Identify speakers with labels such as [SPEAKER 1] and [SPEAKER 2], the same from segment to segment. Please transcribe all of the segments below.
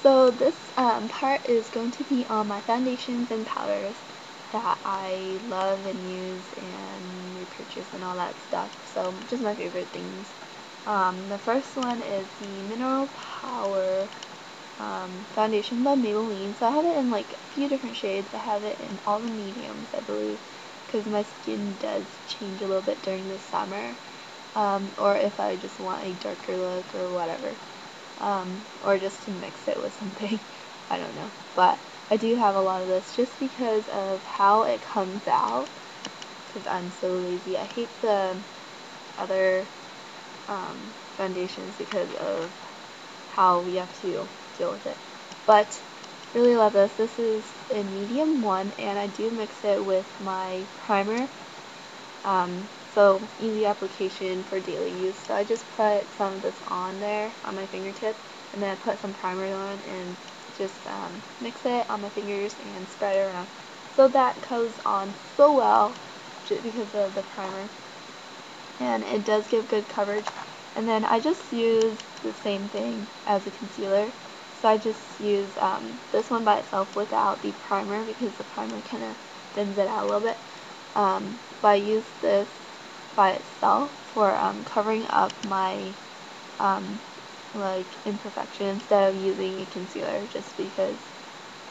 [SPEAKER 1] So this part is going to be on my foundations and powders that I love and use and repurchase and all that stuff. So just my favorite things. The first one is the Mineral Power foundation by Maybelline. So I have it in like a few different shades. I have it in all the mediums, I believe, because my skin does change a little bit during the summer. Or if I just want a darker look or whatever. Or just to mix it with something. I don't know. But I do have a lot of this just because of how it comes out. Because I'm so lazy. I hate the other foundations because of how we have to deal with it. But really love this. This is in medium 1, and I do mix it with my primer. So easy application for daily use. So I just put some of this on there on my fingertip, and then I put some primer on and just mix it on my fingers and spread it around. So that goes on so well because of the primer, and it does give good coverage. And then I just use the same thing as a concealer. So I just use this one by itself without the primer because the primer kind of thins it out a little bit. But I use this by itself for covering up my like imperfection instead of using a concealer, just because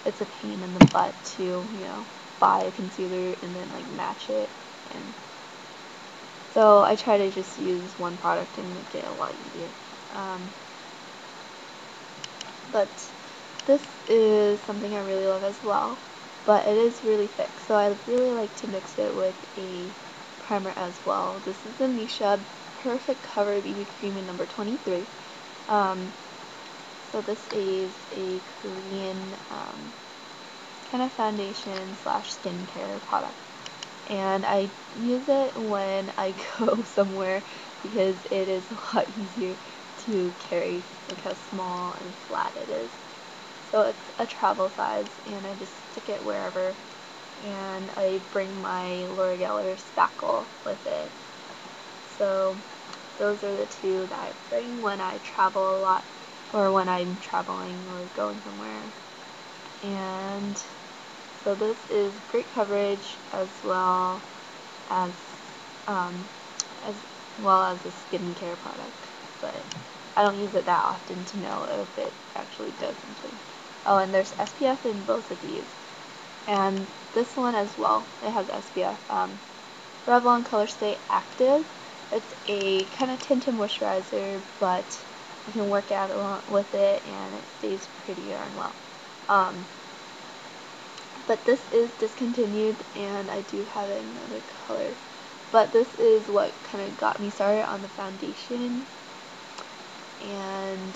[SPEAKER 1] it's a pain in the butt to, you know, buy a concealer and then like match it. And so I try to just use one product and make it a lot easier. But this is something I really love as well, but it is really thick, so I really like to mix it with a primer as well. This is the Misha Perfect Cover BB Cream in number 23. So this is a Korean kind of foundation slash skincare product, and I use it when I go somewhere because it is a lot easier to carry, like how small and flat it is. So it's a travel size, and I just stick it wherever, and I bring my Laura Geller spackle with it. So those are the two that I bring when I travel a lot, or when I'm traveling or going somewhere. And so this is great coverage as well as um, as well as a skincare product, but I don't use it that often to know if it actually does something. Oh, and there's SPF in both of these, and this one as well. It has SPF. Revlon Colorstay Active. It's a kind of tinted moisturizer, but you can work out a lot with it, and it stays pretty darn well. But this is discontinued, and I do have it in another color. But this is what kind of got me started on the foundation, and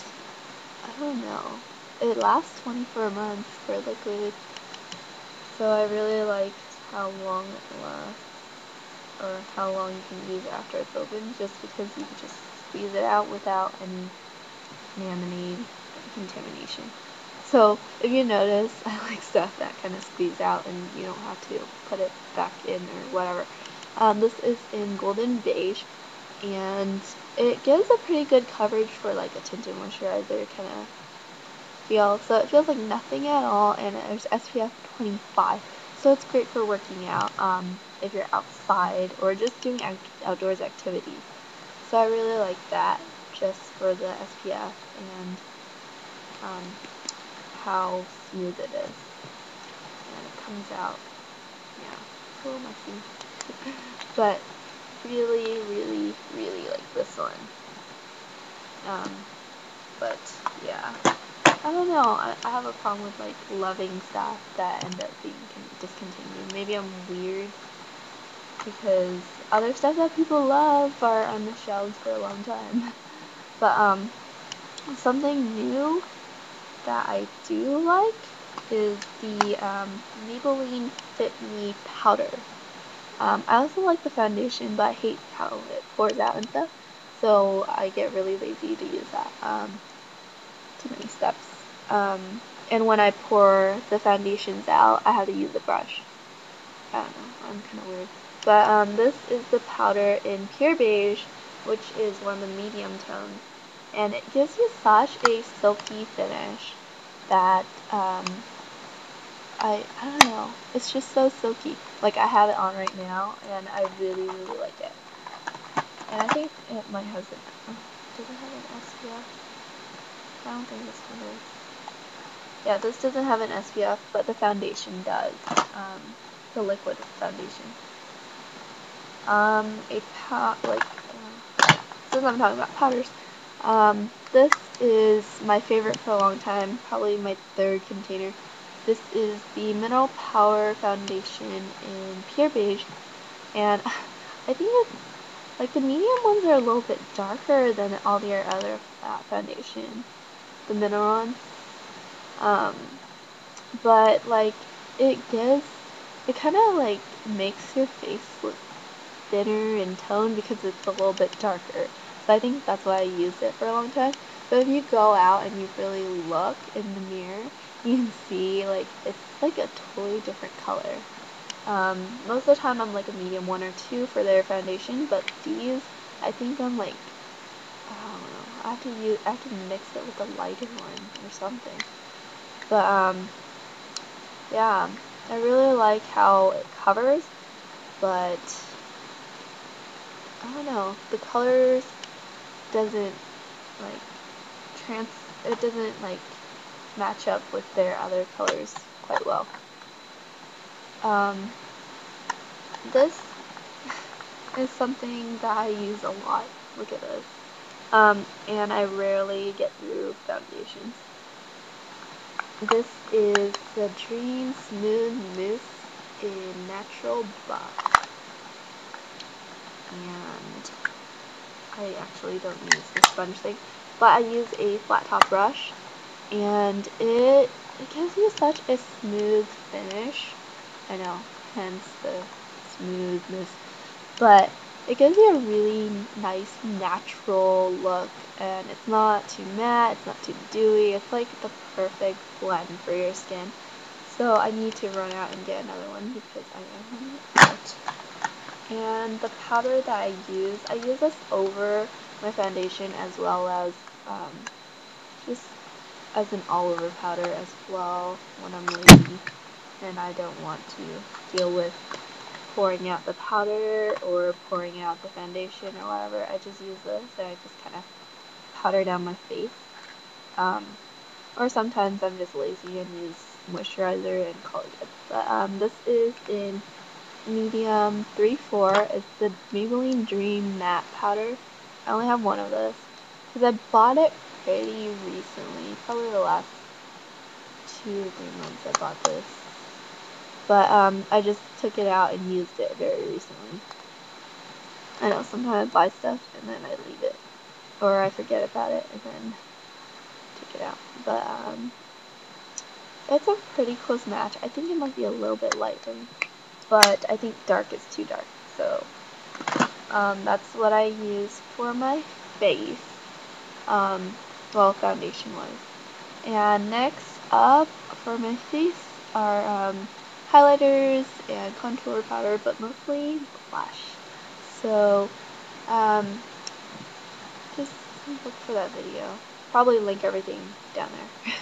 [SPEAKER 1] I don't know. It lasts 24 months for liquid, so I really liked how long it lasts, or how long you can use it after it's open, just because you can just squeeze it out without any contamination. So if you notice, I like stuff that kind of squeeze out and you don't have to put it back in or whatever. This is in Golden Beige, and it gives a pretty good coverage for like a tinted moisturizer kind of feel. So it feels like nothing at all, and there's SPF 25. So it's great for working out if you're outside or just doing outdoors activities. So I really like that just for the SPF and how smooth it is. And it comes out, yeah, it's a little messy. But really, really, really like this one. But yeah, I don't know. I have a problem with like loving stuff that end up being discontinued. Maybe I'm weird because other stuff that people love are on the shelves for a long time. But something new that I do like is the Maybelline Fit Me Powder. I also like the foundation, but I hate how it pours out and stuff, so I get really lazy to use that. Too many steps. And when I pour the foundations out, I have to use a brush. I don't know, I'm kind of weird. But this is the powder in Pure Beige, which is one of the medium tones, and it gives you such a silky finish that I don't know, it's just so silky. Like, I have it on right now, and I really, really like it. And I think it might have does it have an SPF? I don't think this one does. Yeah, this doesn't have an SPF, but the foundation does. The liquid foundation. Since I'm talking about powders, this is my favorite for a long time, probably my third container. This is the Mineral Power Foundation in Pure Beige, and I think it's, like, the medium ones are a little bit darker than all the other foundation, the mineral ones, but, like, it kind of, like, makes your face look thinner in tone because it's a little bit darker. So I think that's why I used it for a long time. But if you go out and you really look in the mirror, you can see, like, it's like a totally different color. Most of the time I'm like a medium 1 or 2 for their foundation, but these, I think I'm like, I don't know, I have to mix it with a lighter one or something. But, yeah, I really like how it covers, but I don't know, the colors doesn't it doesn't like match up with their other colors quite well. This is something that I use a lot. Look at this. And I rarely get through foundations. This is the Dream Smoothness in Natural Buff. And I actually don't use the sponge thing, but I use a flat top brush, and it gives you such a smooth finish. I know, hence the smoothness, but it gives you a really nice natural look, and it's not too matte, it's not too dewy, it's like the perfect blend for your skin. So I need to run out and get another one because I am running out. And the powder that I use this over my foundation as well as just as an all-over powder as well when I'm lazy and I don't want to deal with pouring out the powder or pouring out the foundation or whatever. I just use this and I just kind of powder down my face. Or sometimes I'm just lazy and use moisturizer and call it good. But this is in medium 3-4. It's the Maybelline Dream Matte Powder. I only have one of this because I bought it pretty recently, probably the last 2 or 3 months I bought this. But I just took it out and used it very recently. I know sometimes I buy stuff and then I leave it, or I forget about it and then take it out. But it's a pretty close match. I think it might be a little bit lighter, but I think dark is too dark. So that's what I use for my face, well, foundation wise. And next up for my face are highlighters and contour powder, but mostly blush. So just look for that video. Probably link everything down there.